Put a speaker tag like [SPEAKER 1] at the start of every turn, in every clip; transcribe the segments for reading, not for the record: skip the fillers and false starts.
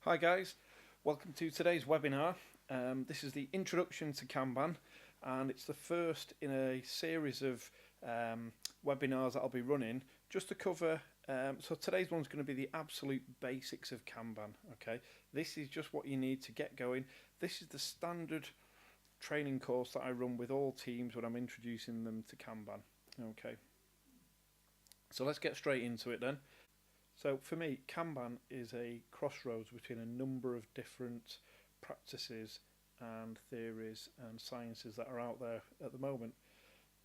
[SPEAKER 1] Hi guys, welcome to today's webinar. This is the introduction to Kanban, and it's the first in a series of webinars that I'll be running just to cover. So today's one's going to be the absolute basics of Kanban. Okay, this is just what you need to get going. This is the standard training course that I run with all teams when I'm introducing them to Kanban. Okay, so let's get straight into it then. So for me, Kanban is a crossroads between a number of different practices and theories and sciences that are out there at the moment.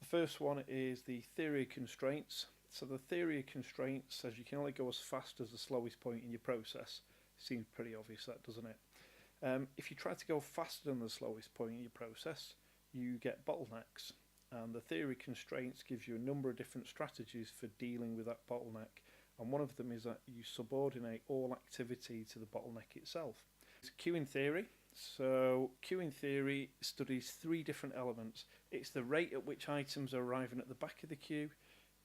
[SPEAKER 1] The first one is the theory of constraints. So the theory of constraints says you can only go as fast as the slowest point in your process. Seems pretty obvious, that, doesn't it? If you try to go faster than the slowest point in your process, you get bottlenecks. And the theory of constraints gives you a number of different strategies for dealing with that bottleneck. And one of them is that you subordinate all activity to the bottleneck itself. It's queuing theory. So queuing theory studies three different elements. It's the rate at which items are arriving at the back of the queue,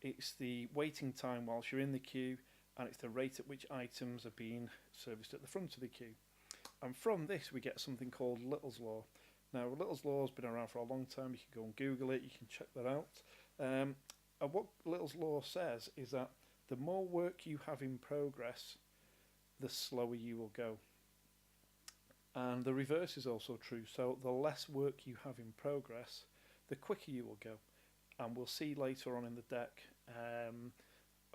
[SPEAKER 1] it's the waiting time whilst you're in the queue, and it's the rate at which items are being serviced at the front of the queue. And from this we get something called Little's Law. Now Little's Law has been around for a long time. You can go and Google it, you can check that out. And what Little's Law says is that the more work you have in progress, the slower you will go. And the reverse is also true. So the less work you have in progress, the quicker you will go. And we'll see later on in the deck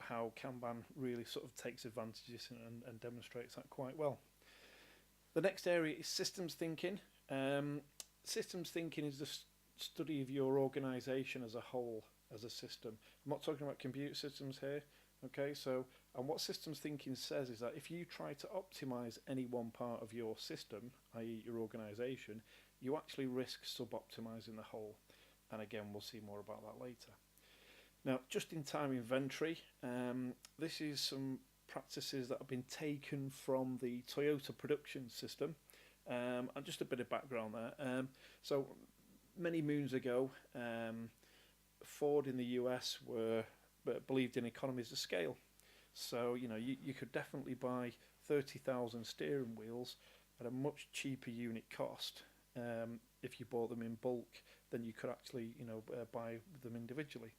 [SPEAKER 1] how Kanban really sort of takes advantages and demonstrates that quite well. The next area is systems thinking. Systems thinking is the study of your organisation as a whole, as a system. I'm not talking about computer systems here. Okay, so, and what systems thinking says is that if you try to optimize any one part of your system, i.e. your organization, you actually risk sub-optimizing the whole. And again, we'll see more about that later. Now, just-in-time inventory. This is some practices that have been taken from the Toyota production system. And just a bit of background there. So, many moons ago, Ford in the US believed in economies of scale. So, you could definitely buy 30,000 steering wheels at a much cheaper unit cost if you bought them in bulk than you could actually, buy them individually.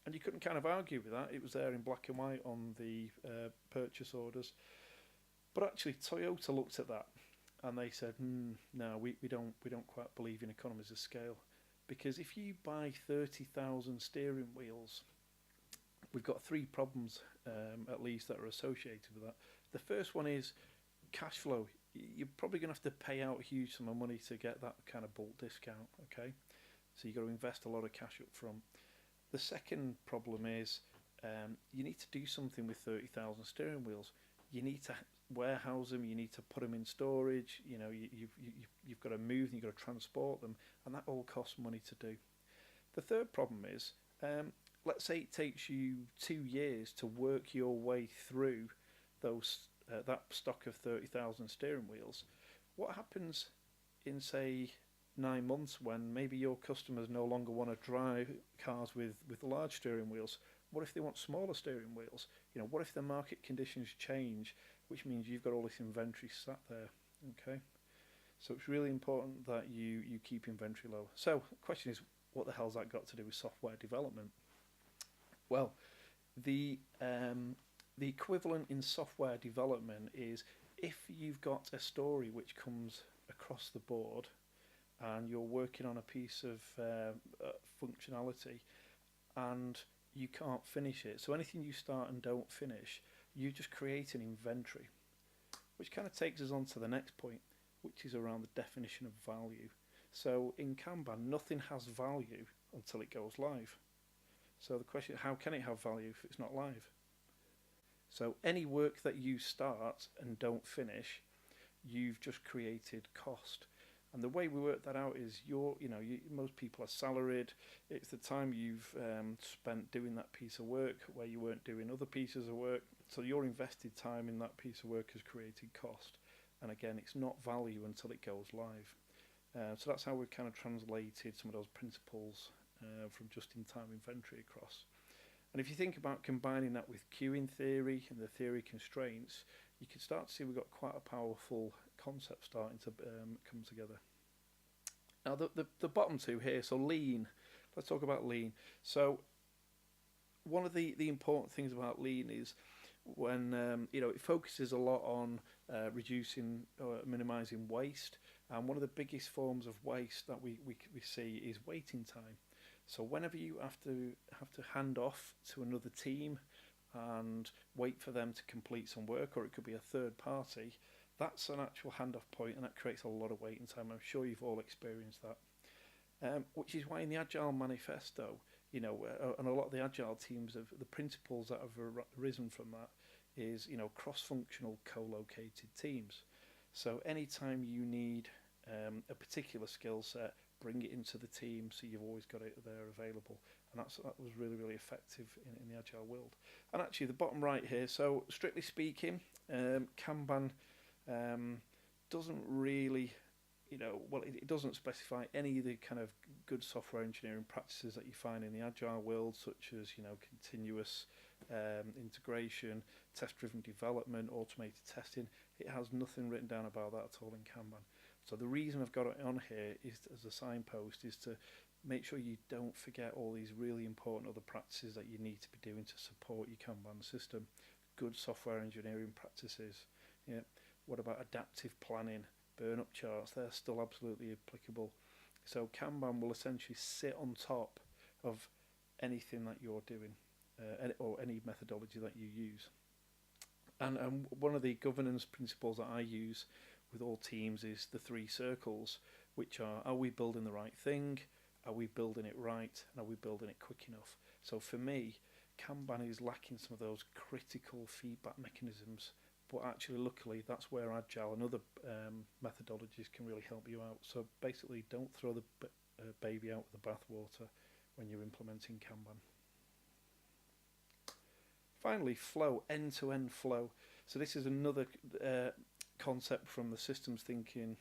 [SPEAKER 1] And you couldn't kind of argue with that. It was there in black and white on the purchase orders. But actually, Toyota looked at that and they said, no, we don't quite believe in economies of scale, because if you buy 30,000 steering wheels, we've got three problems at least that are associated with that. The first one is cash flow. You're probably going to have to pay out a huge sum of money to get that kind of bulk discount, okay? So you've got to invest a lot of cash up front. The second problem is you need to do something with 30,000 steering wheels. You need to warehouse them, you need to put them in storage, you've got to move them, you've got to transport them, and that all costs money to do. The third problem is let's say it takes you 2 years to work your way through that stock of 30,000 steering wheels. What happens in, say, 9 months when maybe your customers no longer want to drive cars with large steering wheels? What if they want smaller steering wheels? What if the market conditions change, which means you've got all this inventory sat there, okay? So it's really important that you keep inventory low. So the question is, what the hell's that got to do with software development? Well, the equivalent in software development is if you've got a story which comes across the board and you're working on a piece of functionality and you can't finish it. So anything you start and don't finish, you just create an inventory, which kind of takes us on to the next point, which is around the definition of value. So in Kanban, nothing has value until it goes live. So the question is, how can it have value if it's not live? So any work that you start and don't finish, you've just created cost. And the way we work that out is most people are salaried. It's the time you've spent doing that piece of work where you weren't doing other pieces of work. So your invested time in that piece of work has created cost. And again, it's not value until it goes live. So that's how we've kind of translated some of those principles from just-in-time inventory across. And if you think about combining that with queuing theory and the theory constraints, you can start to see we've got quite a powerful concept starting to come together. Now the bottom two here, so lean, let's talk about lean. So one of the important things about lean is when it focuses a lot on reducing or minimizing waste, and one of the biggest forms of waste that we see is waiting time. So whenever you have to hand off to another team and wait for them to complete some work, or it could be a third party, that's an actual handoff point, and that creates a lot of waiting time. I'm sure you've all experienced that. Which is why in the Agile Manifesto, and a lot of the Agile teams, the principles that have arisen from that is, cross-functional co-located teams. So anytime you need a particular skill set, bring it into the team so you've always got it there available. And that was really, really effective in the Agile world. And actually the bottom right here, so strictly speaking, Kanban doesn't really, it doesn't specify any of the kind of good software engineering practices that you find in the Agile world, such as, continuous integration, test-driven development, automated testing. It has nothing written down about that at all in Kanban. So the reason I've got it on here is as a signpost is to make sure you don't forget all these really important other practices that you need to be doing to support your Kanban system. Good software engineering practices. Yeah. What about adaptive planning, burn-up charts? They're still absolutely applicable. So Kanban will essentially sit on top of anything that you're doing, or any methodology that you use. And one of the governance principles that I use with all teams is the 3 circles, which are we building the right thing, are we building it right, and are we building it quick enough? So for me, Kanban is lacking some of those critical feedback mechanisms, but actually luckily that's where Agile and other methodologies can really help you out. So basically don't throw the baby out with the bathwater when you're implementing Kanban. Finally, flow, end-to-end flow. So this is another concept from the systems thinking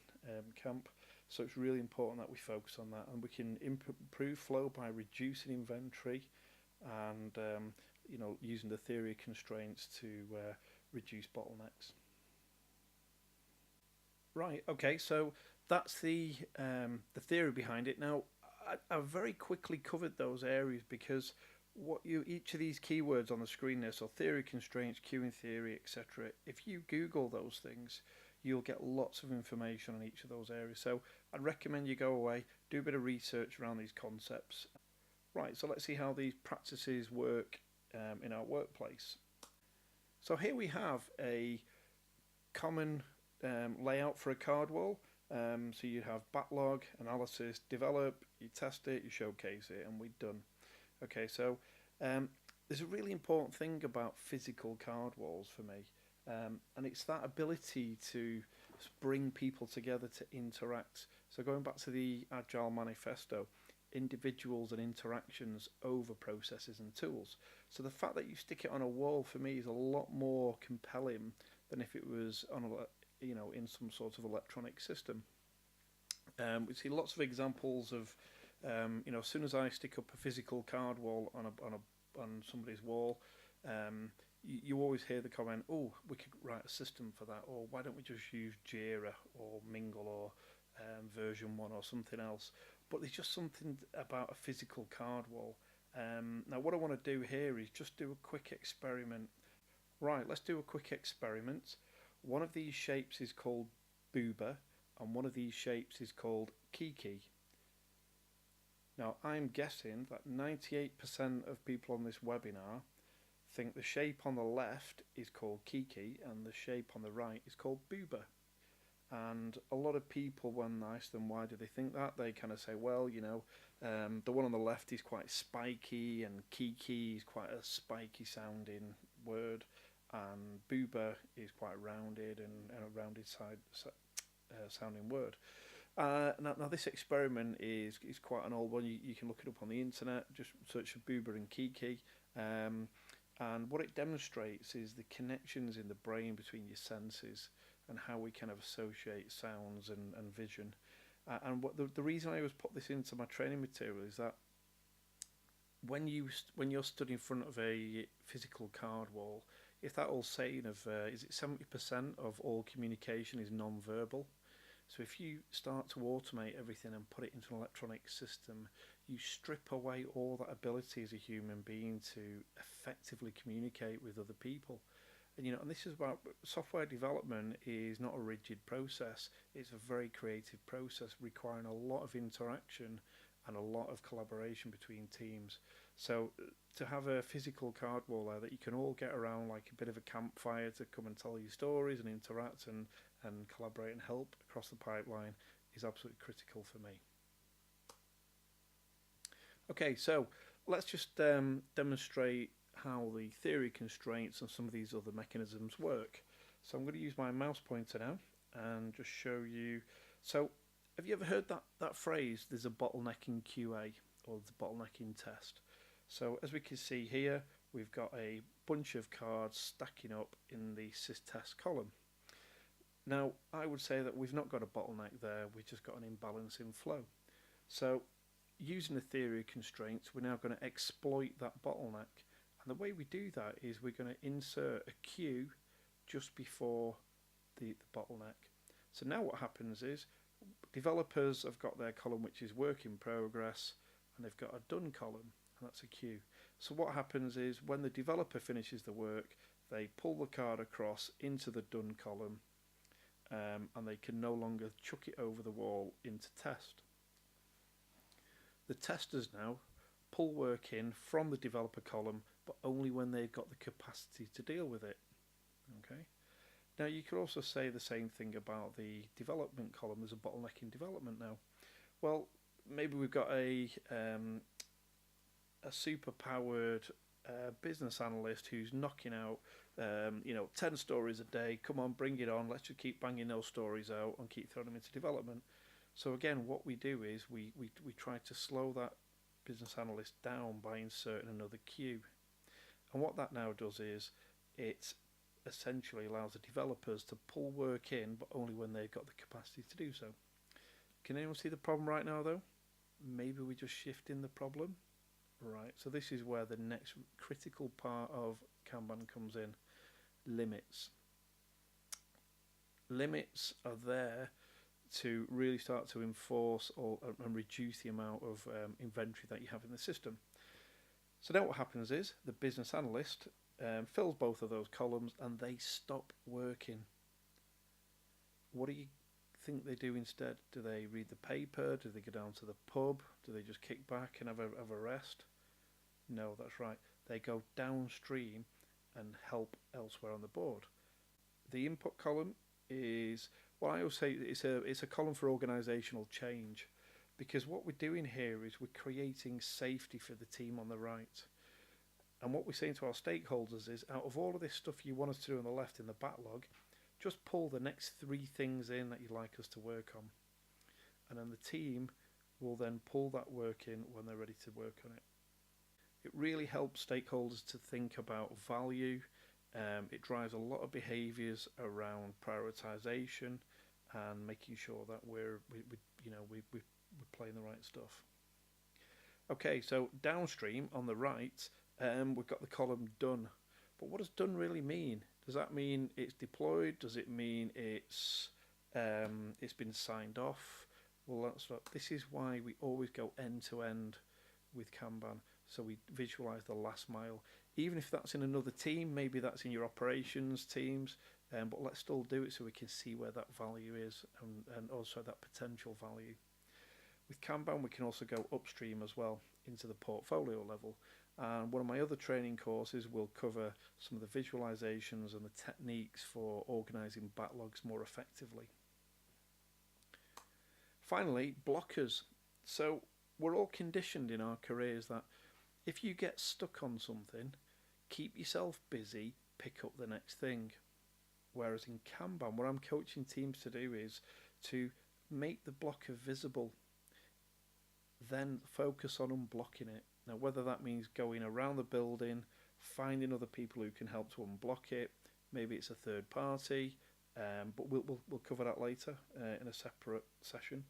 [SPEAKER 1] camp. So it's really important that we focus on that, and we can improve flow by reducing inventory and using the theory of constraints to reduce bottlenecks. Right. Okay. So that's the theory behind it. Now, I've very quickly covered those areas because each of these keywords on the screen there, so theory, constraints, queuing theory, etc. If you Google those things, you'll get lots of information on each of those areas. So I'd recommend you go away, do a bit of research around these concepts. Right, so let's see how these practices work in our workplace. So here we have a common layout for a card wall. So you have backlog, analysis, develop, you test it, you showcase it, and we're done. Okay, so there's a really important thing about physical card walls for me, and it's that ability to bring people together to interact. So going back to the Agile Manifesto, individuals and interactions over processes and tools. So the fact that you stick it on a wall for me is a lot more compelling than if it was on in some sort of electronic system. We see lots of examples of as soon as I stick up a physical card wall on somebody's wall, you always hear the comment, "Oh, we could write a system for that," or "Why don't we just use Jira or Mingle or version 1 or something else?" But there's just something about a physical card wall. Now, what I want to do here is just do a quick experiment. Right, let's do a quick experiment. One of these shapes is called Boober, and one of these shapes is called Kiki. Now, I'm guessing that 98% of people on this webinar think the shape on the left is called Kiki and the shape on the right is called Boober. And a lot of people, when I ask them why do they think that, they kind of say, well, the one on the left is quite spiky, and Kiki is quite a spiky sounding word, and Boober is quite rounded and a rounded sounding word. Now this experiment is quite an old one. You can look it up on the internet, just search for Boober and Kiki, and what it demonstrates is the connections in the brain between your senses and how we kind of associate sounds and vision. And what the reason I always put this into my training material is that when you're stood in front of a physical card wall, if that old saying of is it 70% of all communication is non-verbal? So if you start to automate everything and put it into an electronic system, you strip away all that ability as a human being to effectively communicate with other people. And this is about software development is not a rigid process. It's a very creative process requiring a lot of interaction and a lot of collaboration between teams. So to have a physical card wall there that you can all get around like a bit of a campfire to come and tell you stories and interact and collaborate and help across the pipeline is absolutely critical for me. Okay, so let's just demonstrate how the theory constraints and some of these other mechanisms work. So I'm going to use my mouse pointer now and just show you. So have you ever heard that phrase, there's a bottleneck in QA, or the bottleneck in test? So as we can see here, we've got a bunch of cards stacking up in the sys-test column. Now, I would say that we've not got a bottleneck there, we've just got an imbalance in flow. So using the theory of constraints, we're now going to exploit that bottleneck. And the way we do that is we're going to insert a queue just before the bottleneck. So now what happens is developers have got their column which is work in progress, and they've got a done column, and that's a queue. So what happens is when the developer finishes the work, they pull the card across into the done column, and they can no longer chuck it over the wall into test. The testers now pull work in from the developer column, but only when they've got the capacity to deal with it. Okay. Now you could also say the same thing about the development column. There's a bottleneck in development now. Well, maybe we've got a super powered business analyst who's knocking out 10 stories a day. Come on, bring it on. Let's just keep banging those stories out and keep throwing them into development. So again, what we do is we try to slow that business analyst down by inserting another queue. And what that now does is it essentially allows the developers to pull work in, but only when they've got the capacity to do so. Can anyone see the problem right now though? Maybe we're just shifting the problem. Right, so this is where the next critical part of Kanban comes in. Limits. Limits are there to really start to enforce and reduce the amount of inventory that you have in the system. So now what happens is the business analyst fills both of those columns and they stop working. What do you think they do instead? Do they read the paper? Do they go down to the pub? Do they just kick back and have a rest? No, that's right. They go downstream and help elsewhere on the board. The input column is, well, I always say it's a column for organisational change, because what we're doing here is we're creating safety for the team on the right. And what we're saying to our stakeholders is, out of all of this stuff you want us to do on the left in the backlog, just pull the next 3 things in that you'd like us to work on. And then the team will then pull that work in when they're ready to work on it. It really helps stakeholders to think about value. It drives a lot of behaviours around prioritisation and making sure that we're playing the right stuff. Okay, so downstream on the right, we've got the column done. But what does done really mean? Does that mean it's deployed? Does it mean it's been signed off? Well, this is why we always go end to end with Kanban. So we visualize the last mile, even if that's in another team, maybe that's in your operations teams, but let's still do it so we can see where that value is and also that potential value. With Kanban, we can also go upstream as well into the portfolio level. And one of my other training courses will cover some of the visualizations and the techniques for organizing backlogs more effectively. Finally, blockers. So we're all conditioned in our careers that if you get stuck on something, keep yourself busy, pick up the next thing. Whereas in Kanban, what I'm coaching teams to do is to make the blocker visible, then focus on unblocking it. Now, whether that means going around the building, finding other people who can help to unblock it, maybe it's a third party, but we'll cover that later in a separate session.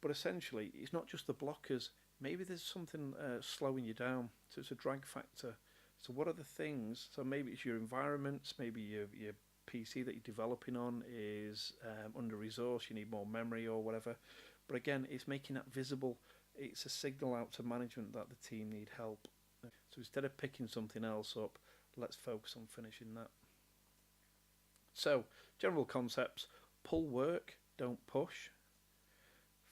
[SPEAKER 1] But essentially, it's not just the blockers. maybe there's something slowing you down. So it's a drag factor. So what are the things? So maybe it's your environments, maybe your PC that you're developing on is under resourced, you need more memory or whatever. But again, it's making that visible. It's a signal out to management that the team need help. So instead of picking something else up, let's focus on finishing that. So, general concepts: pull work, don't push.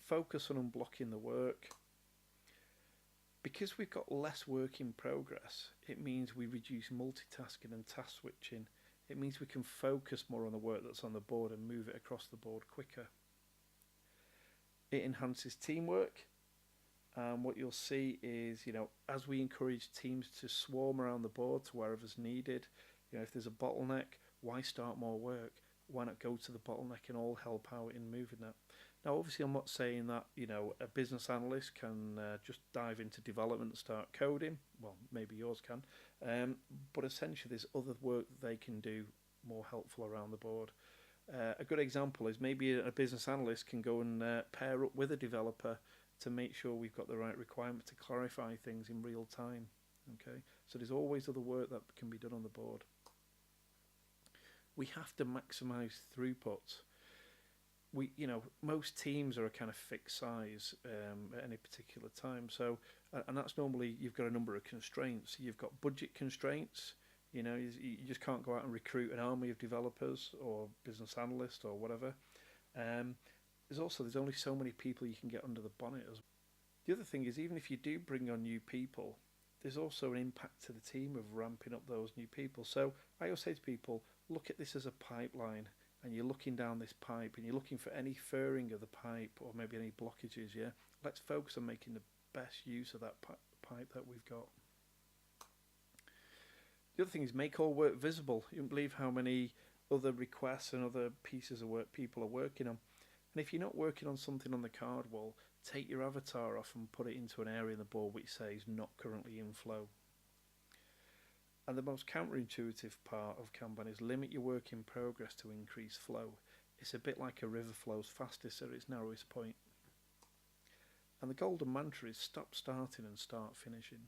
[SPEAKER 1] Focus on unblocking the work. Because we've got less work in progress, it means we reduce multitasking and task switching. It means we can focus more on the work that's on the board and move it across the board quicker. It enhances teamwork. And what you'll see is, as we encourage teams to swarm around the board to wherever's needed, if there's a bottleneck, why start more work? Why not go to the bottleneck and all help out in moving that? Now, obviously, I'm not saying that, a business analyst can just dive into development and start coding. Well, maybe yours can. But essentially, there's other work that they can do more helpful around the board. A good example is maybe a business analyst can go and pair up with a developer to make sure we've got the right requirement to clarify things in real time. Okay, so there's always other work that can be done on the board. We have to maximise throughput. Most teams are a kind of fixed size at any particular time. So, and that's normally you've got a number of constraints. You've got budget constraints. You just can't go out and recruit an army of developers or business analysts or whatever. There's only so many people you can get under the bonnet. The other thing is, even if you do bring on new people, there's also an impact to the team of ramping up those new people. So I always say to people, look at this as a pipeline, and you're looking down this pipe and you're looking for any furring of the pipe or maybe any blockages. Let's focus on making the best use of that pipe that we've got. The other thing is, make all work visible. You won't believe how many other requests and other pieces of work people are working on. And if you're not working on something on the card wall, take your avatar off and put it into an area in the board which says not currently in flow. And the most counterintuitive part of Kanban is limit your work in progress to increase flow. It's a bit like a river flows fastest at its narrowest point. And the golden mantra is stop starting and start finishing.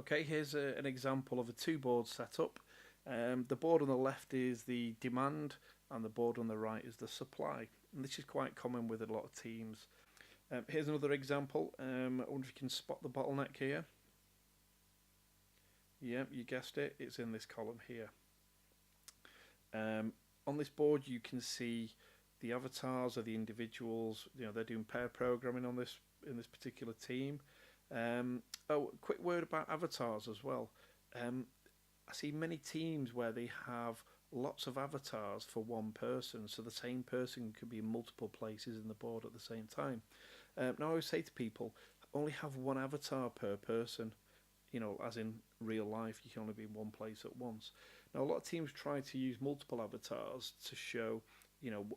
[SPEAKER 1] Okay, here's an example of a two-board setup. The board on the left is the demand and the board on the right is the supply. And this is quite common with a lot of teams. Here's another example. I wonder if you can spot the bottleneck here. Yeah, you guessed it. It's in this column here. On this board, you can see the avatars of the individuals. They're doing pair programming on this in this particular team. A quick word about avatars as well. I see many teams where they have lots of avatars for one person, so the same person could be in multiple places in the board at the same time. Now I always say to people, only have one avatar per person, as in real life, you can only be in one place at once. Now a lot of teams try to use multiple avatars to show,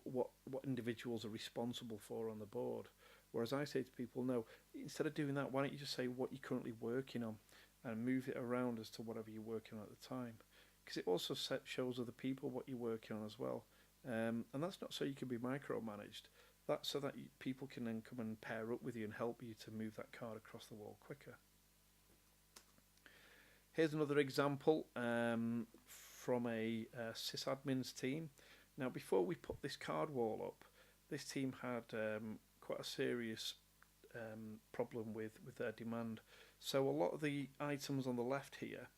[SPEAKER 1] what individuals are responsible for on the board. Whereas I say to people, no, instead of doing that, why don't you just say what you're currently working on and move it around as to whatever you're working on at the time. Because it also shows other people what you're working on as well. And that's not so you can be micromanaged. That's so that people can then come and pair up with you and help you to move that card across the wall quicker. Here's another example from a sysadmins team. Now, before we put this card wall up, this team had quite a serious problem with their demand. So a lot of the items on the left here,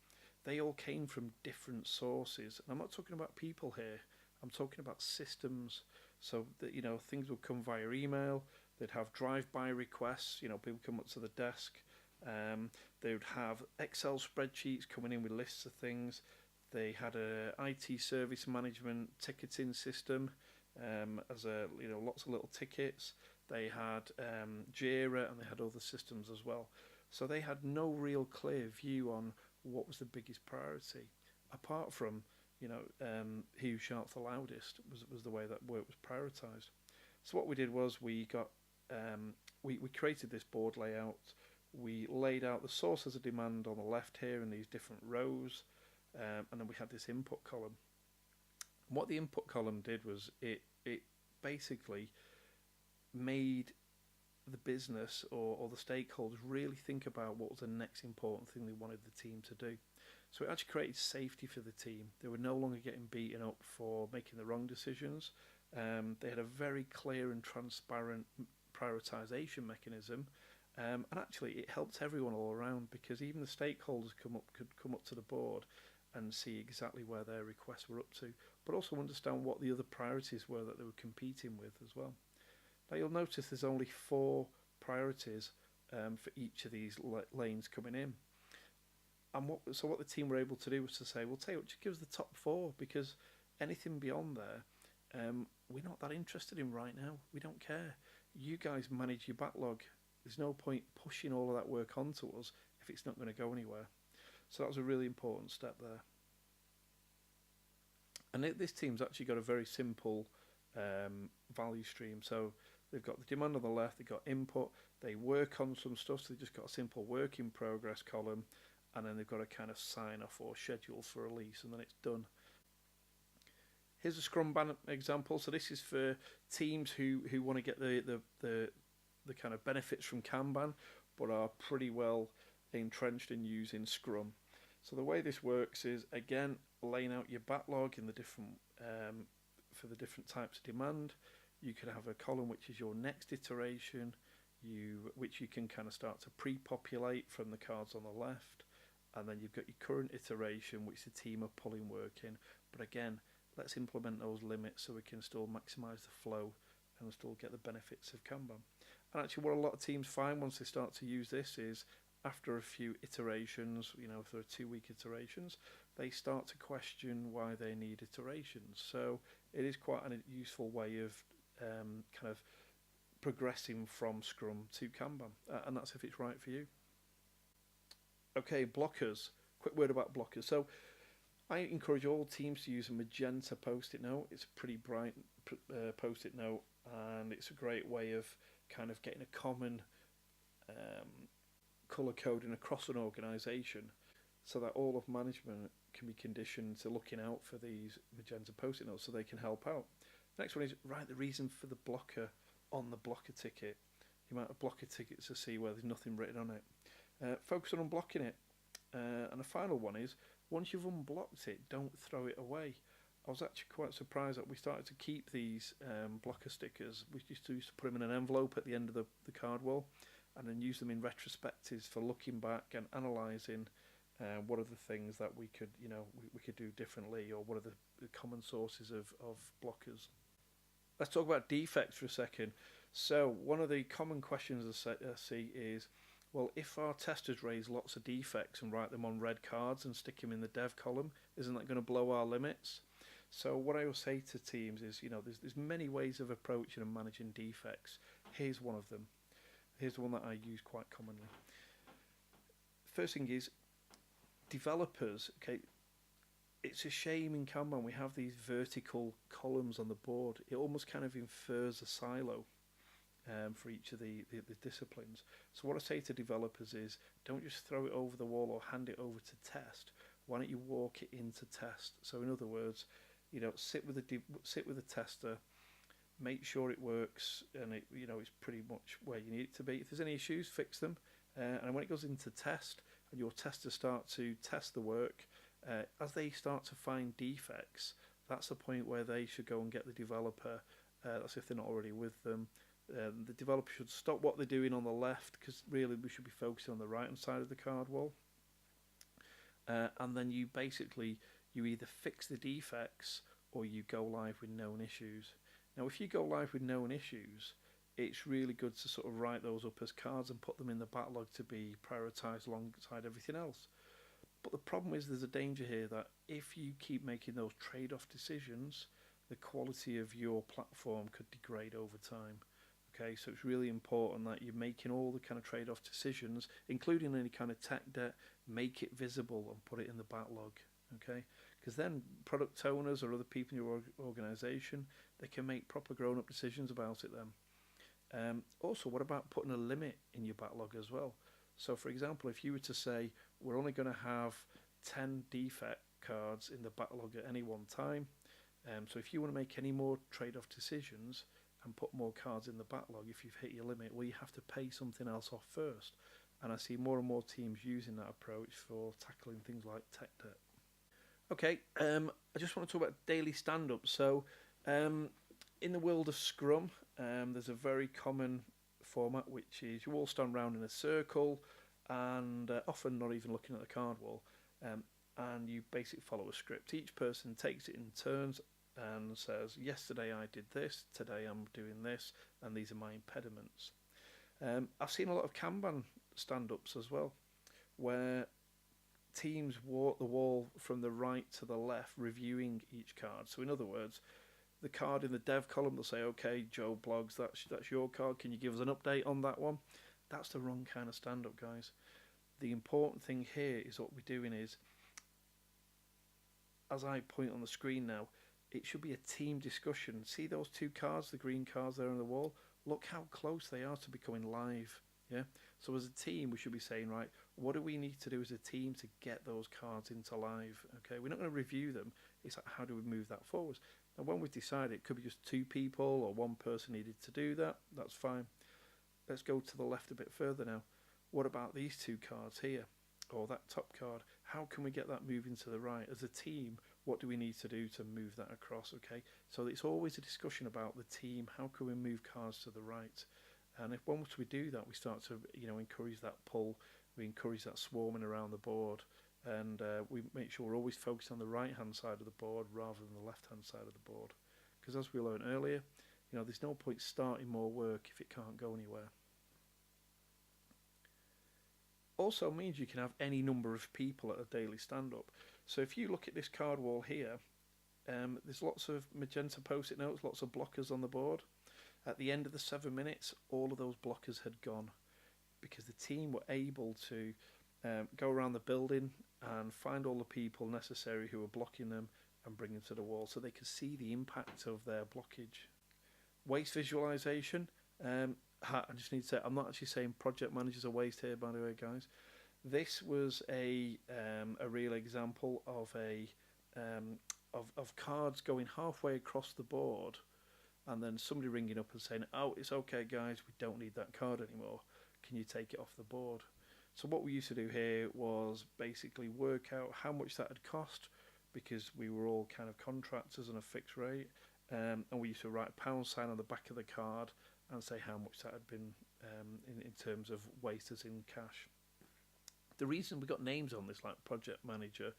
[SPEAKER 1] they all came from different sources. And I'm not talking about people here. I'm talking about systems. So that things would come via email. They'd have drive-by requests. People come up to the desk. They would have Excel spreadsheets coming in with lists of things. They had a IT service management ticketing system as lots of little tickets. They had Jira, and they had other systems as well. So they had no real clear view on what was the biggest priority, apart from he who shouts the loudest was the way that work was prioritised. So what we did was we got we created this board layout. We laid out the sources of demand on the left here in these different rows, and then we had this input column. And what the input column did was it basically made the business or the stakeholders really think about what was the next important thing they wanted the team to do. So it actually created safety for the team. They were no longer getting beaten up for making the wrong decisions. They had a very clear and transparent prioritization mechanism, and actually it helped everyone all around, because even the stakeholders could come up to the board and see exactly where their requests were up to, but also understand what the other priorities were that they were competing with as well. Now you'll notice there's only 4 priorities for each of these lanes coming in. And what the team were able to do was to say, well, tell you what, just give us the top 4, because anything beyond there, we're not that interested in right now. We don't care. You guys manage your backlog. There's no point pushing all of that work onto us if it's not going to go anywhere. So that was a really important step there. And this team's actually got a very simple value stream. So they've got the demand on the left, they've got input, they work on some stuff, so they've just got a simple work in progress column, and then they've got a kind of sign off or schedule for release, and then it's done. Here's a Scrumban example. So this is for teams who want to get the kind of benefits from Kanban, but are pretty well entrenched in using Scrum. So the way this works is, again, laying out your backlog in the different for the different types of demand. You could have a column which is your next iteration, which you can kind of start to pre-populate from the cards on the left, and then you've got your current iteration which the team are pulling work in. But again, let's implement those limits so we can still maximise the flow and still get the benefits of Kanban. And actually what a lot of teams find once they start to use this is, after a few iterations, if there are 2-week iterations, they start to question why they need iterations. So it is quite a useful way of kind of progressing from Scrum to Kanban, and that's if it's right for you. Okay, blockers. Quick word about blockers. So I encourage all teams to use a magenta post-it note. It's a pretty bright post-it note, and it's a great way of kind of getting a common colour coding across an organisation, so that all of management can be conditioned to looking out for these magenta post-it notes so they can help out. Next one is write the reason for the blocker on the blocker ticket. The amount of blocker tickets to see where there's nothing written on it. Focus on unblocking it. And the final one is, once you've unblocked it, don't throw it away. I was actually quite surprised that we started to keep these blocker stickers. We used to put them in an envelope at the end of the card wall, and then use them in retrospectives for looking back and analysing what are the things that we could do differently, or what are the common sources of blockers. Let's talk about defects for a second. So one of the common questions I see is, well, if our testers raise lots of defects and write them on red cards and stick them in the dev column, isn't that going to blow our limits? So what I will say to teams is, there's many ways of approaching and managing defects. Here's one of them. Here's the one that I use quite commonly. First thing is, developers, okay, it's a shame in Kanban we have these vertical columns on the board. It almost kind of infers a silo for each of the disciplines. So what I say to developers is, don't just throw it over the wall or hand it over to test. Why don't you walk it into test? So in other words, sit with the tester, make sure it works, and it's pretty much where you need it to be. If there's any issues, fix them. And when it goes into test and your testers start to test the work, as they start to find defects, that's the point where they should go and get the developer. That's if they're not already with them. The developer should stop what they're doing on the left, because really we should be focusing on the right hand side of the card wall. And then you either fix the defects or you go live with known issues. Now if you go live with known issues, it's really good to sort of write those up as cards and put them in the backlog to be prioritised alongside everything else. But the problem is, there's a danger here that if you keep making those trade-off decisions, the quality of your platform could degrade over time. Okay, so it's really important that you're making all the kind of trade-off decisions, including any kind of tech debt, make it visible and put it in the backlog. Okay, because then product owners or other people in your organisation, they can make proper grown-up decisions about it then. Also, what about putting a limit in your backlog as well? So for example, if you were to say, we're only going to have 10 defect cards in the backlog at any one time, so if you want to make any more trade-off decisions, and put more cards in the backlog if you've hit your limit. Well, you have to pay something else off first. And I see more and more teams using that approach for tackling things like tech debt. Okay, I just want to talk about daily stand-ups. So, in the world of Scrum, there's a very common format, which is you all stand around in a circle and often not even looking at the card wall, and you basically follow a script. Each person takes it in turns and says, yesterday I did this, today I'm doing this, and these are my impediments. I've seen a lot of Kanban stand-ups as well, where teams walk the wall from the right to the left, reviewing each card. So in other words, the card in the dev column will say, okay, Joe Blogs, that's your card, can you give us an update on that one? That's the wrong kind of stand-up, guys. The important thing here is what we're doing is, as I point on the screen now, it should be a team discussion. See those two cards, the green cards there on the wall? Look how close they are to becoming live. Yeah. So as a team, we should be saying, right, what do we need to do as a team to get those cards into live? Okay, we're not going to review them. It's like, how do we move that forward? And when we've decided it could be just two people or one person needed to do that, that's fine. Let's go to the left a bit further now. What about these two cards here? Or that top card? How can we get that moving to the right? As a team, what do we need to do to move that across? Okay, so it's always a discussion about the team. How can we move cards to the right? And if once we do that, we start to encourage that pull. We encourage that swarming around the board, and we make sure we're always focused on the right-hand side of the board rather than the left-hand side of the board. Because as we learned earlier, there's no point starting more work if it can't go anywhere. Also means you can have any number of people at a daily stand-up. So if you look at this card wall here, there's lots of magenta post-it notes, lots of blockers on the board. At the end of the 7 minutes, all of those blockers had gone because the team were able to go around the building and find all the people necessary who were blocking them and bring them to the wall so they could see the impact of their blockage. Waste visualization. I just need to say, I'm not actually saying project managers are waste here, by the way, guys. This was a real example of of cards going halfway across the board, and then somebody ringing up and saying, oh, it's okay, guys, we don't need that card anymore. Can you take it off the board? So what we used to do here was basically work out how much that had cost, because we were all kind of contractors on a fixed rate, and we used to write a pound sign on the back of the card and say how much that had been in terms of waste as in cash. The reason we got names on this, like project manager,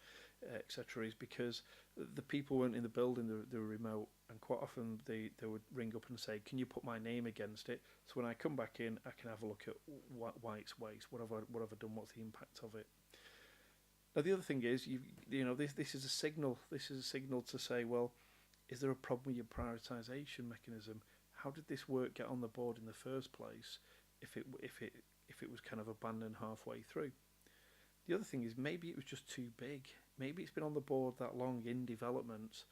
[SPEAKER 1] etc., is because the people weren't in the building, they were remote, and quite often they would ring up and say, can you put my name against it? So when I come back in, I can have a look at why it's waste, what have I done, what's the impact of it. Now the other thing is, this is a signal. This is a signal to say, well, is there a problem with your prioritisation mechanism? How did this work get on the board in the first place if it was kind of abandoned halfway through? The other thing is, maybe it was just too big. Maybe it's been on the board that long in development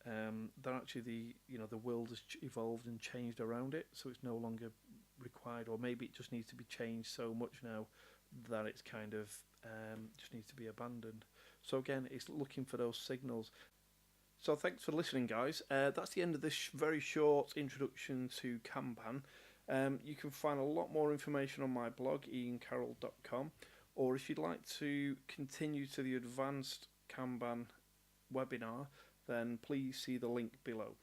[SPEAKER 1] that actually the world has evolved and changed around it, so it's no longer required, or maybe it just needs to be changed so much now that it's kind of just needs to be abandoned. So again, it's looking for those signals. So thanks for listening, guys. That's the end of this very short introduction to Kanban. You can find a lot more information on my blog, iancarroll.com. Or if you'd like to continue to the advanced Kanban webinar, then please see the link below.